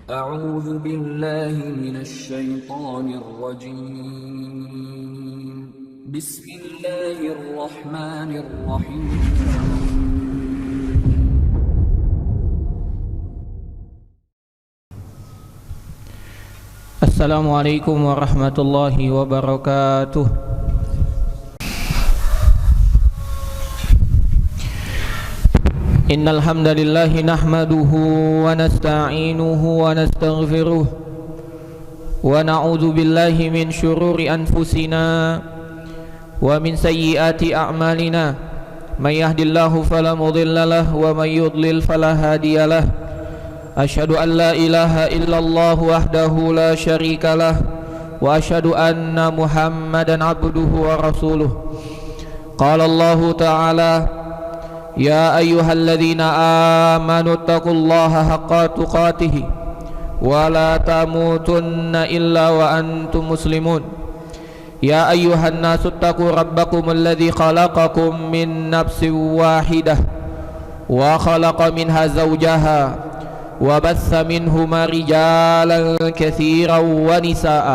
أعوذ بالله من الشيطان الرجيم بسم الله الرحمن الرحيم Assalamualaikum warahmatullahi wabarakatuh. Innal hamdalillah nahmaduhu wa nasta'inuhu wa nastaghfiruh wa na'udzu billahi min syururi anfusina wa min sayyiati a'malina. May yahdihillahu fala mudilla lahu wa may yudlil fala hadiya lahu. Asyhadu an la ilaha illallah wahdahu la syarika lah wa asyhadu anna Muhammadan abduhu wa rasuluh. Qala Allah ta'ala ya ayyuhalladzina amanu taqullaha haqqa tuqatih wa la tamutunna illa wa antum muslimun. Ya ayyuhan nasu taqu rabbakum alladzi khalaqakum min nafsin wahidah wa khalaqa minha zawjaha وبث منهما رجالا كثيرا ونساء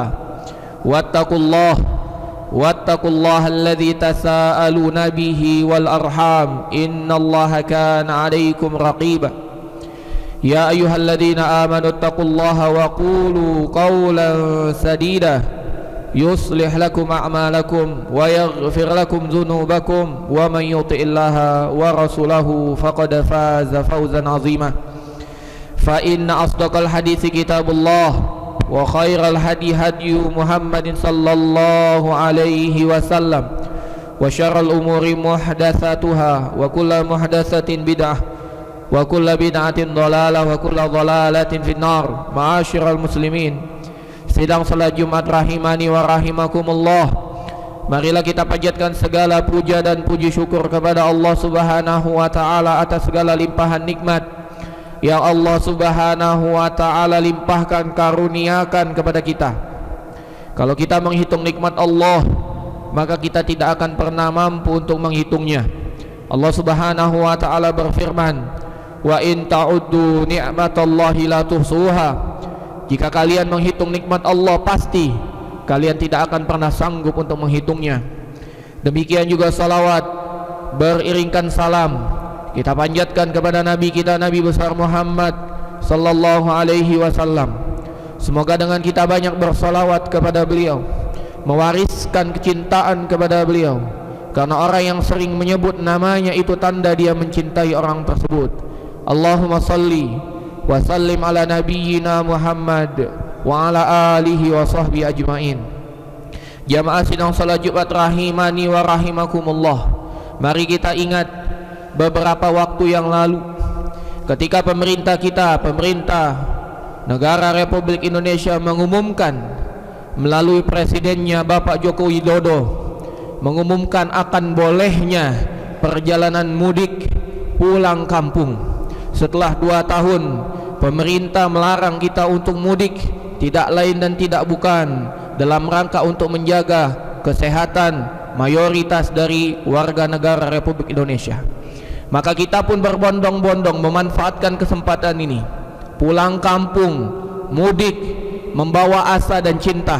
واتقوا الله الذي تساءلون به والأرحام إن الله كان عليكم رقيبا. يا أيها الذين آمنوا اتقوا الله وقولوا قولا سديدا يصلح لكم أعمالكم ويغفر لكم ذنوبكم ومن يطع الله ورسوله فقد فاز فوزا عظيما. فإن أصدق الحديث كتاب الله وخير الهدي هدي محمد صلى الله عليه وسلم وشر الأمور محدثاتها وكل محدثة بدعة وكل بدعة ضلالة وكل ضلالة في النار. Ma'asyiral muslimin, sidang salat Jumat rahimani wa rahimakumullah. Marilah kita panjatkan segala puja dan puji syukur kepada Allah Subhanahu wa taala atas segala limpahan nikmat yang Allah Subhanahu wa ta'ala limpahkan, karuniakan kepada kita. Kalau kita menghitung nikmat Allah, maka kita tidak akan pernah mampu untuk menghitungnya. Allah Subhanahu wa ta'ala berfirman, wa in ta'uddu ni'matallahi la tuhsuha. Jika kalian menghitung nikmat Allah, pasti kalian tidak akan pernah sanggup untuk menghitungnya. Demikian juga salawat beriringkan salam kita panjatkan kepada Nabi kita, Nabi besar Muhammad sallallahu alaihi wasallam. Semoga dengan kita banyak bersalawat kepada beliau, mewariskan kecintaan kepada beliau, karena orang yang sering menyebut namanya itu tanda dia mencintai orang tersebut. Allahumma salli wa sallim ala nabiyyina Muhammad wa ala alihi wa sahbihi ajmain. Jamaah sidang salat Jumat rahimani wa rahimakumullah. Mari kita ingat beberapa waktu yang lalu ketika pemerintah negara Republik Indonesia mengumumkan melalui presidennya Bapak Joko Widodo mengumumkan akan bolehnya perjalanan mudik pulang kampung. Setelah 2 tahun pemerintah melarang kita untuk mudik, tidak lain dan tidak bukan dalam rangka untuk menjaga kesehatan mayoritas dari warga negara Republik Indonesia. Maka kita pun berbondong-bondong memanfaatkan kesempatan ini, pulang kampung, mudik, membawa asa dan cinta,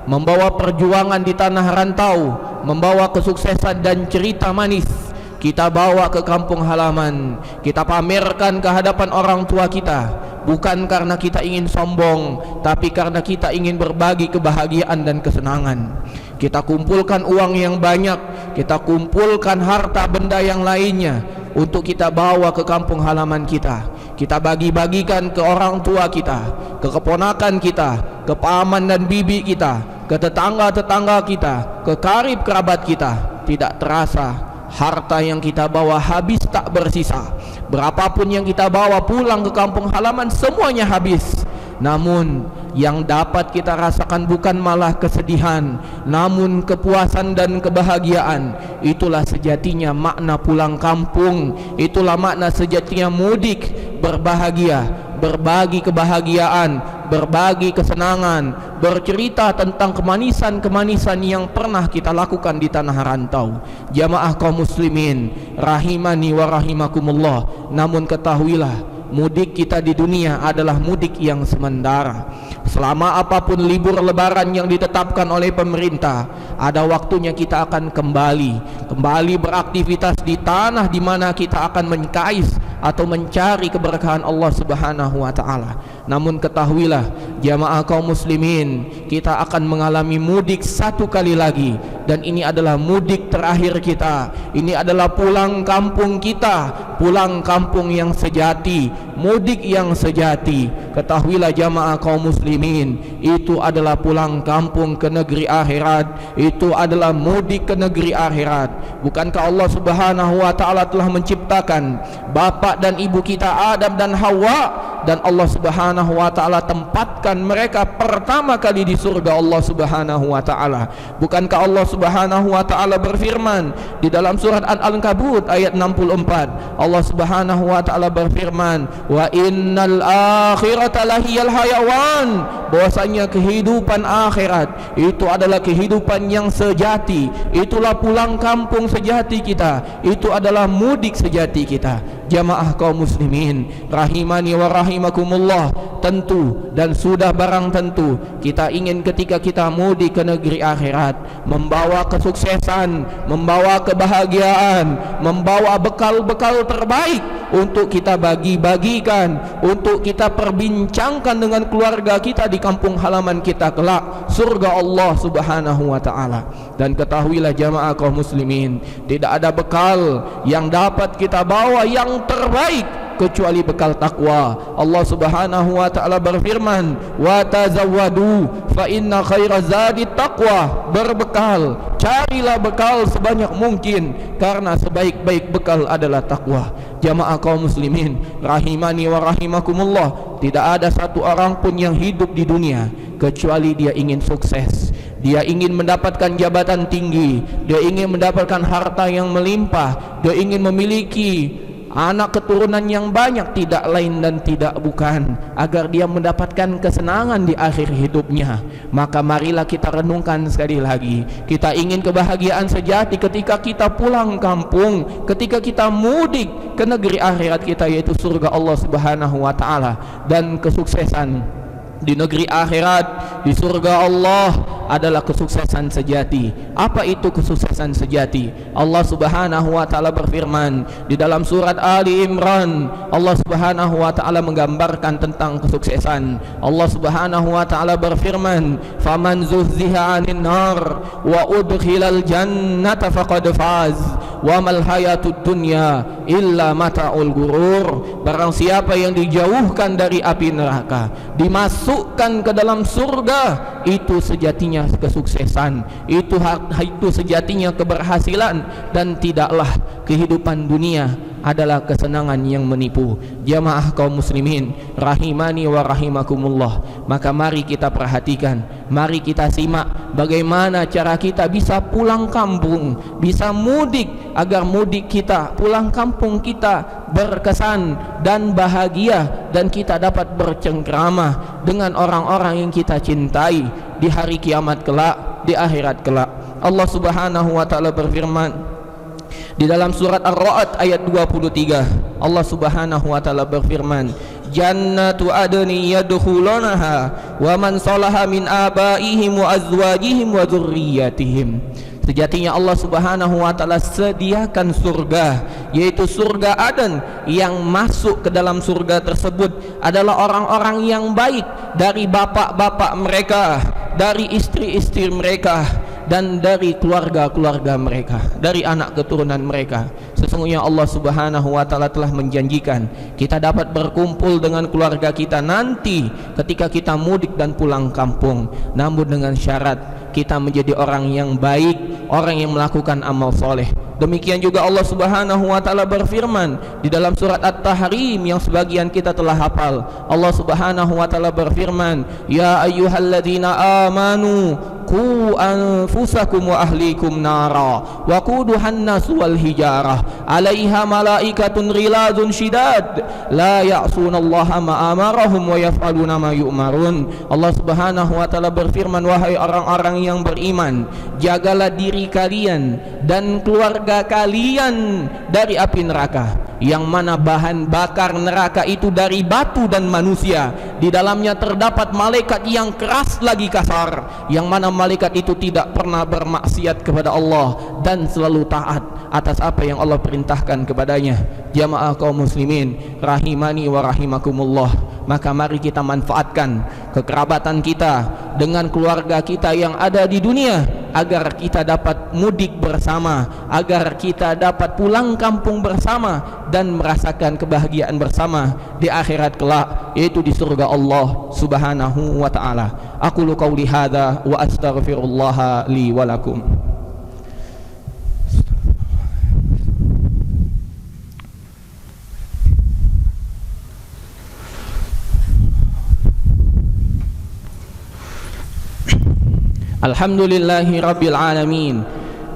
membawa perjuangan di tanah rantau, membawa kesuksesan dan cerita manis. Kita bawa ke kampung halaman, kita pamerkan ke hadapan orang tua kita, bukan karena kita ingin sombong, tapi karena kita ingin berbagi kebahagiaan dan kesenangan. Kita kumpulkan uang yang banyak, kita kumpulkan harta benda yang lainnya untuk kita bawa ke kampung halaman kita. Kita bagi-bagikan ke orang tua kita, ke keponakan kita, ke paman dan bibi kita, ke tetangga-tetangga kita, ke karib kerabat kita. Tidak terasa harta yang kita bawa habis tak bersisa. Berapapun yang kita bawa pulang ke kampung halaman, semuanya habis. Namun yang dapat kita rasakan bukan malah kesedihan, namun kepuasan dan kebahagiaan. Itulah sejatinya makna pulang kampung, itulah makna sejatinya mudik, berbahagia, berbagi kebahagiaan, berbagi kesenangan, bercerita tentang kemanisan-kemanisan yang pernah kita lakukan di tanah rantau. Jamaah kaum muslimin rahimani wa rahimakumullah. Namun ketahuilah mudik kita di dunia adalah mudik yang sementara. Selama apapun libur lebaran yang ditetapkan oleh pemerintah, ada waktunya kita akan kembali beraktivitas di tanah di mana kita akan mengkais atau mencari keberkahan Allah Subhanahu wa taala. Namun ketahuilah jamaah kaum muslimin, kita akan mengalami mudik satu kali lagi, dan ini adalah mudik terakhir kita. Ini adalah pulang kampung kita, pulang kampung yang sejati, mudik yang sejati. Ketahuilah jamaah kaum muslimin, itu adalah pulang kampung ke negeri akhirat, itu adalah mudik ke negeri akhirat. Bukankah Allah Subhanahu wa taala telah menciptakan bapak dan ibu kita Adam dan Hawa, dan Allah Subhanahu wa taala tempatkan mereka pertama kali di surga Allah Subhanahu wa taala? Bukankah Allah Subhanahu wa taala berfirman di dalam surat Al-Ankabut ayat 64, Allah Subhanahu wa taala berfirman, wa innal akhirata lahiyal hayawan, bahwasanya kehidupan akhirat itu adalah kehidupan yang sejati. Itulah pulang kampung sejati kita, itu adalah mudik sejati kita. Jamaah kaum muslimin rahimani wa rahimakumullah, tentu dan sudah barang tentu kita ingin ketika kita mudik ke negeri akhirat membawa kesuksesan, membawa kebahagiaan, membawa bekal-bekal terbaik untuk kita bagi-bagikan, untuk kita perbincangkan dengan keluarga kita di kampung halaman kita kelak, surga Allah Subhanahu wa taala. Dan ketahuilah jamaah kaum muslimin, tidak ada bekal yang dapat kita bawa yang terbaik kecuali bekal takwa. Allah Subhanahu wa taala berfirman, wa tazawwadu fa inna khairaz zadi taqwa. Berbekal, carilah bekal sebanyak mungkin karena sebaik-baik bekal adalah takwa. Jamaah kaum muslimin rahimani wa rahimakumullah, tidak ada satu orang pun yang hidup di dunia kecuali dia ingin sukses, dia ingin mendapatkan jabatan tinggi, dia ingin mendapatkan harta yang melimpah, dia ingin memiliki anak keturunan yang banyak, tidak lain dan tidak bukan agar dia mendapatkan kesenangan di akhir hidupnya. Maka marilah kita renungkan sekali lagi, kita ingin kebahagiaan sejati ketika kita pulang kampung, ketika kita mudik ke negeri akhirat kita, yaitu surga Allah Subhanahu wa taala. Dan kesuksesan di negeri akhirat, di surga Allah adalah kesuksesan sejati. Apa itu kesuksesan sejati? Allah Subhanahu wa taala berfirman di dalam surat Ali Imran, Allah Subhanahu wa taala menggambarkan tentang kesuksesan. Allah Subhanahu wa taala berfirman, faman zuhziha 'anil nar wa udkhilal jannata faqad faz wa mal hayatud dunya illa mata'ul gurur. Barang siapa yang dijauhkan dari api neraka, dimasukkan ke dalam surga, itu sejatinya kesuksesan, itu sejatinya keberhasilan, dan tidaklah kehidupan dunia adalah kesenangan yang menipu. Jamaah kaum muslimin rahimani wa rahimakumullah, maka mari kita perhatikan, mari kita simak bagaimana cara kita bisa pulang kampung, bisa mudik, agar mudik kita, pulang kampung kita berkesan dan bahagia, dan kita dapat bercengkrama dengan orang-orang yang kita cintai di hari kiamat kelak, di akhirat kelak. Allah Subhanahu wa taala berfirman di dalam surat Ar-Ra'd ayat 23, Allah Subhanahu wa taala berfirman, jannatu adni yadkhulunaha wa man salaha min abaihim wa azwajihim wa dzurriyyatihim. Sejatinya Allah Subhanahu wa taala sediakan surga, yaitu surga Aden. Yang masuk ke dalam surga tersebut adalah orang-orang yang baik, dari bapak-bapak mereka, dari istri-istri mereka, dan dari keluarga-keluarga mereka, dari anak keturunan mereka. Sesungguhnya Allah Subhanahu wa taala telah menjanjikan kita dapat berkumpul dengan keluarga kita nanti ketika kita mudik dan pulang kampung, namun dengan syarat kita menjadi orang yang baik, orang yang melakukan amal soleh. Demikian juga Allah Subhanahu wa taala berfirman di dalam surat At-Tahrim yang sebagian kita telah hafal. Allah Subhanahu wa taala berfirman, ya ayyuhalladzina amanu qu anfusakum wa ahlikum nara wa quduhan nas wal hijarah 'alaiha malaikatun ghiladun syidad la ya'sunallaha ma amarahum wa yaf'aluna ma yu'marun. Allah Subhanahu wa taala berfirman, wahai orang-orang yang beriman, jagalah diri kalian dan keluarga kalian dari api neraka. yang mana bahan bakar neraka itu dari batu dan manusia. Di dalamnya terdapat malaikat yang keras lagi kasar, yang mana malaikat itu tidak pernah bermaksiat kepada Allah dan selalu taat atas apa yang Allah perintahkan kepadanya. Jamaah kaum muslimin rahimani wa rahimakumullah, maka mari kita manfaatkan kekerabatan kita dengan keluarga kita yang ada di dunia agar kita dapat mudik bersama, agar kita dapat pulang kampung bersama dan merasakan kebahagiaan bersama di akhirat kelak, yaitu di surga Allah Subhanahu wa taala. Aqulu qauli hadza wa astaghfirullah li wa lakum. Alhamdulillahi rabbil alamin.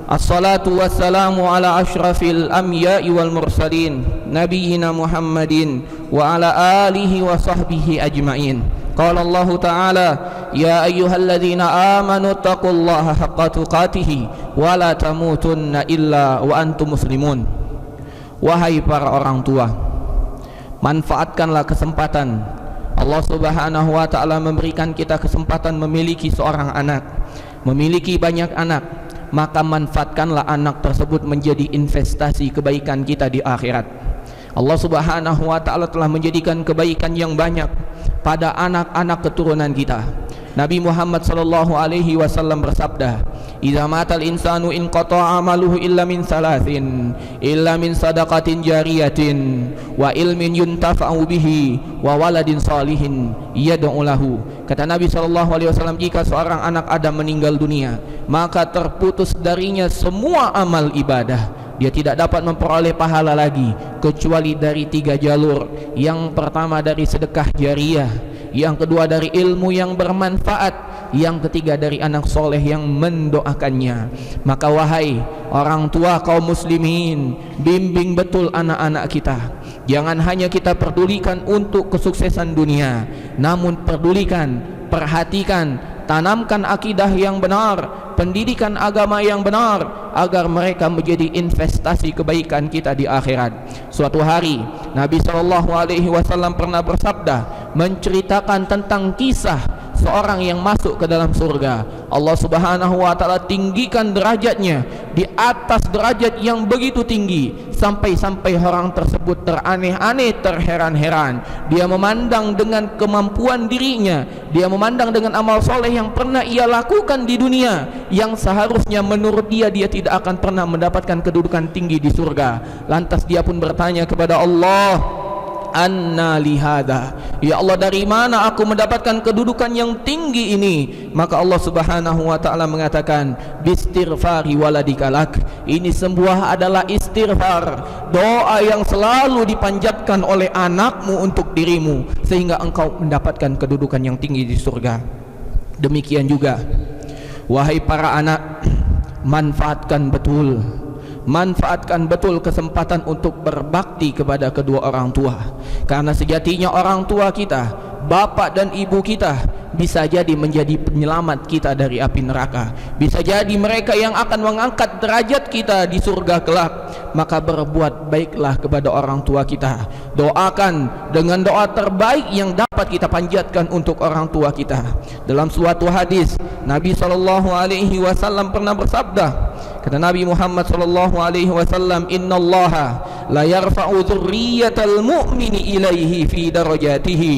Assalatu wassalamu ala ashrafil anbiya'i wal mursalin nabiyyina Muhammadin wa ala alihi wa sahbihi ajma'in. Qala Allah Ta'ala, ya ayyuhalladzina amanu taqullaha haqqa tuqatih wa la tamutunna illa wa antum muslimun. Wahai para orang tua, manfaatkanlah kesempatan. Allah Subhanahu wa taala memberikan kita kesempatan memiliki seorang anak, memiliki banyak anak, maka manfaatkanlah anak tersebut menjadi investasi kebaikan kita di akhirat. Allah Subhanahu wa taala telah menjadikan kebaikan yang banyak pada anak-anak keturunan kita. Nabi Muhammad sallallahu alaihi wasallam bersabda, "Idza matal insanu in qata'a amaluhu illa min salasin, illa min sadaqatin jariyatin wa ilmin yuntafa'u bihi wa waladin salihin yad'u lahu." Kata Nabi sallallahu alaihi wasallam, jika seorang anak Adam meninggal dunia, maka terputus darinya semua amal ibadah. Dia tidak dapat memperoleh pahala lagi kecuali dari 3 jalur. Yang pertama dari sedekah jariyah, yang kedua dari ilmu yang bermanfaat, yang ketiga dari anak soleh yang mendoakannya. Maka wahai orang tua kaum muslimin, bimbing betul anak-anak kita. Jangan hanya kita pedulikan untuk kesuksesan dunia, namun pedulikan, perhatikan, tanamkan akidah yang benar, pendidikan agama yang benar, agar mereka menjadi investasi kebaikan kita di akhirat. Suatu hari Nabi SAW pernah bersabda, menceritakan tentang kisah seorang yang masuk ke dalam surga. Allah Subhanahu wa taala tinggikan derajatnya di atas derajat yang begitu tinggi, sampai-sampai orang tersebut teraneh-aneh, terheran-heran. Dia memandang dengan kemampuan dirinya, dia memandang dengan amal soleh yang pernah ia lakukan di dunia, yang seharusnya menurut dia tidak akan pernah mendapatkan kedudukan tinggi di surga. Lantas dia pun bertanya kepada Allah, anna lihada, ya Allah, dari mana aku mendapatkan kedudukan yang tinggi ini? Maka Allah Subhanahu wa taala mengatakan, bistighfari waladikalak. Ini sebuah adalah istighfar, doa yang selalu dipanjatkan oleh anakmu untuk dirimu, sehingga engkau mendapatkan kedudukan yang tinggi di surga. Demikian juga wahai para anak, manfaatkan betul kesempatan untuk berbakti kepada kedua orang tua. Karena sejatinya orang tua kita, bapak dan ibu kita, bisa jadi menjadi penyelamat kita dari api neraka. Bisa jadi mereka yang akan mengangkat derajat kita di surga kelak. Maka berbuat baiklah kepada orang tua kita. Doakan dengan doa terbaik yang dapat kita panjatkan untuk orang tua kita. Dalam suatu hadis, Nabi SAW pernah bersabda, kata Nabi Muhammad SAW, innallaha la yarfa'u dzurriyyatal mu'mini ilaihi fi darajatihi.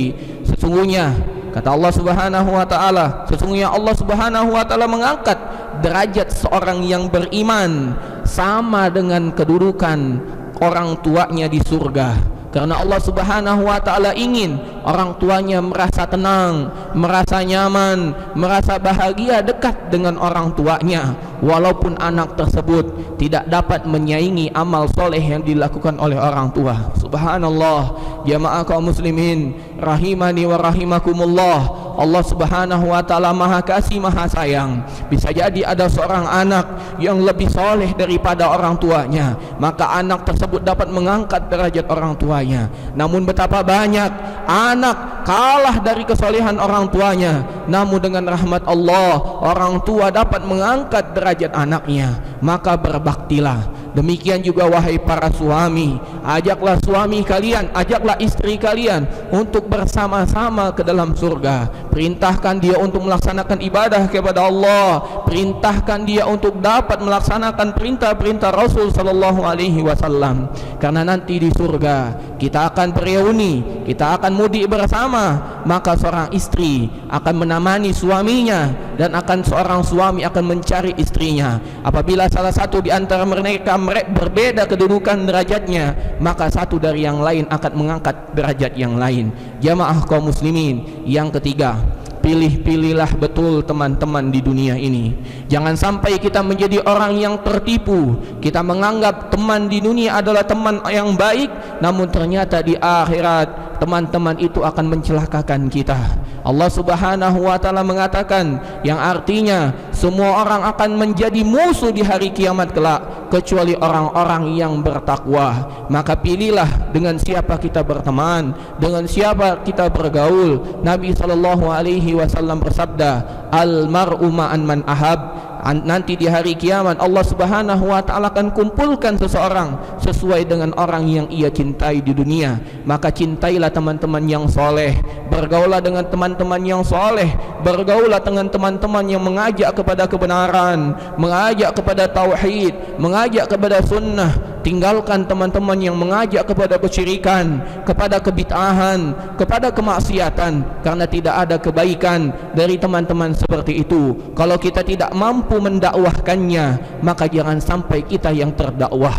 Sesungguhnya, kata Allah Subhanahu wa taala, sesungguhnya Allah Subhanahu wa taala mengangkat derajat seorang yang beriman sama dengan kedudukan orang tuanya di surga. Karena Allah Subhanahu wa taala ingin orang tuanya merasa tenang, merasa nyaman, merasa bahagia dekat dengan orang tuanya, walaupun anak tersebut tidak dapat menyaingi amal soleh yang dilakukan oleh orang tua. Subhanallah, jamaah kaum muslimin rahimani wa rahimakumullah. Allah Subhanahu wa taala Maha Kasih, Maha Sayang. Bisa jadi ada seorang anak yang lebih soleh daripada orang tuanya, maka anak tersebut dapat mengangkat derajat orang tuanya. Namun betapa banyak anak kalah dari kesolehan orang tuanya, namun dengan rahmat Allah orang tua dapat mengangkat derajat anaknya. Maka berbaktilah Demikian juga wahai para suami, ajaklah suami kalian, ajaklah istri kalian untuk bersama-sama ke dalam surga. Perintahkan dia untuk melaksanakan ibadah kepada Allah, perintahkan dia untuk dapat melaksanakan perintah-perintah Rasul sallallahu alaihi wasallam. Karena nanti di surga kita akan bereuni, kita akan mudik bersama, maka seorang istri akan menemani suaminya dan seorang suami akan mencari istrinya. Apabila salah satu di antara mereka berbeda kedudukan derajatnya, maka satu dari yang lain akan mengangkat derajat yang lain. Jamaah kaum muslimin, yang ketiga, pilih-pilihlah betul teman-teman di dunia ini. Jangan sampai kita menjadi orang yang tertipu. Kita menganggap teman di dunia adalah teman yang baik, namun ternyata di akhirat teman-teman itu akan mencelakakan kita. Allah Subhanahu wa taala mengatakan, yang artinya semua orang akan menjadi musuh di hari kiamat kelak kecuali orang-orang yang bertakwa. Maka pilihlah dengan siapa kita berteman, dengan siapa kita bergaul. Nabi sallallahu alaihi wasallam bersabda, al mar'u ma'an man ahab. Nanti di hari kiamat Allah Subhanahu wa taala akan kumpulkan seseorang sesuai dengan orang yang ia cintai di dunia. Maka cintailah teman-teman yang soleh, bergaulah dengan teman-teman yang soleh, bergaulah dengan teman-teman yang mengajak kepada kebenaran, mengajak kepada tauhid, mengajak kepada sunnah. Tinggalkan teman-teman yang mengajak kepada kesyirikan, kepada kebid'ahan, kepada kemaksiatan, karena tidak ada kebaikan dari teman-teman seperti itu. Kalau kita tidak mampu mendakwahkannya, maka jangan sampai kita yang terdakwah.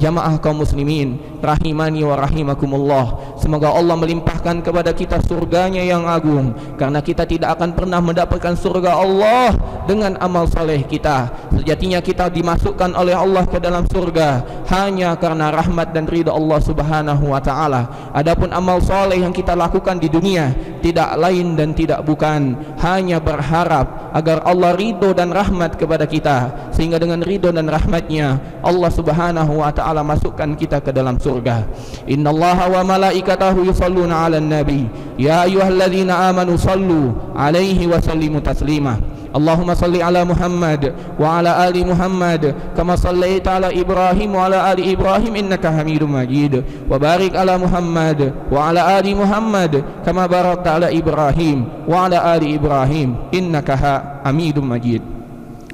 Jamaah kaum muslimin rahimani wa rahimakumullah, semoga Allah melimpahkan kepada kita surganya yang agung, karena kita tidak akan pernah mendapatkan surga Allah dengan amal saleh kita. Sejatinya kita dimasukkan oleh Allah ke dalam surga hanya karena rahmat dan ridha Allah Subhanahu wa taala. Adapun amal saleh yang kita lakukan di dunia tidak lain dan tidak bukan hanya berharap agar Allah ridho dan rahmat kepada kita, sehingga dengan ridho dan rahmatnya Allah Subhanahu wa taala masukkan kita ke dalam surga. Innallaha wa malaikatahu yusholluna 'alan nabi ya ayyuhalladzina amanu shallu 'alaihi wa sallimu taslima. Allahumma salli ala Muhammad wa ala ali Muhammad kama sallaita ala Ibrahim wa ala ali Ibrahim innaka Hamidum Majid, wa barik ala Muhammad wa ala ali Muhammad kama barakta ala Ibrahim wa ala ali Ibrahim innaka Hamidum Majid.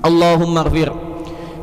Allahumma ighfir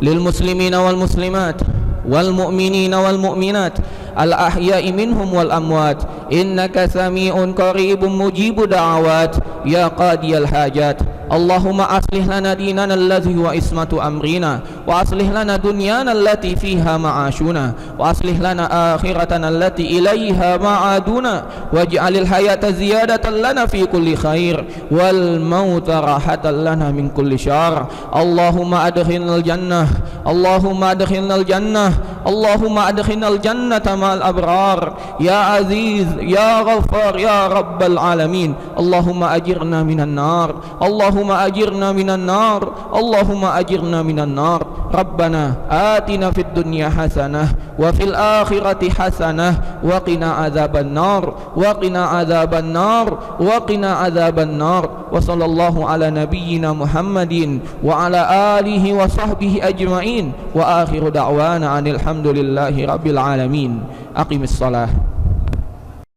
lil muslimina wal muslimat wal mu'minina wal mu'minat al ahya'i minhum wal amwat innaka sami'un qaribun mujibu da'awat ya qadiyal hajat. Allahumma aslih lana dinana alladhi huwa ismatu amrina, wa aslih lana dunyana allati fiha ma'ashuna, wa aslih lana akhiratana allati ilayha ma'aduna, waj'alil hayata ziyadatan lana fi kulli khair wal mauta rahatan lana min kulli syarr. Allahumma adkhilnal jannah, Allahumma adkhilnal jannah, Allahumma adkhilnal jannata ma'al abrar ya aziz ya ghaffar ya rabbal alamin. Allahumma ajirna minan nar, Allahumma ajirna minan nar, Allahumma ajirna minan nar. Rabbana atina fid dunya hasanah wa fil akhirati hasanah wa qina adzaban nar, wa qina adzaban nar, wa qina adzaban nar. Wa sallallahu ala nabiyyina Muhammadin wa ala alihi wa sahbihi ajma'in, wa akhiru da'wana anil hamdulillahi rabbil alamin. Aqimis salah.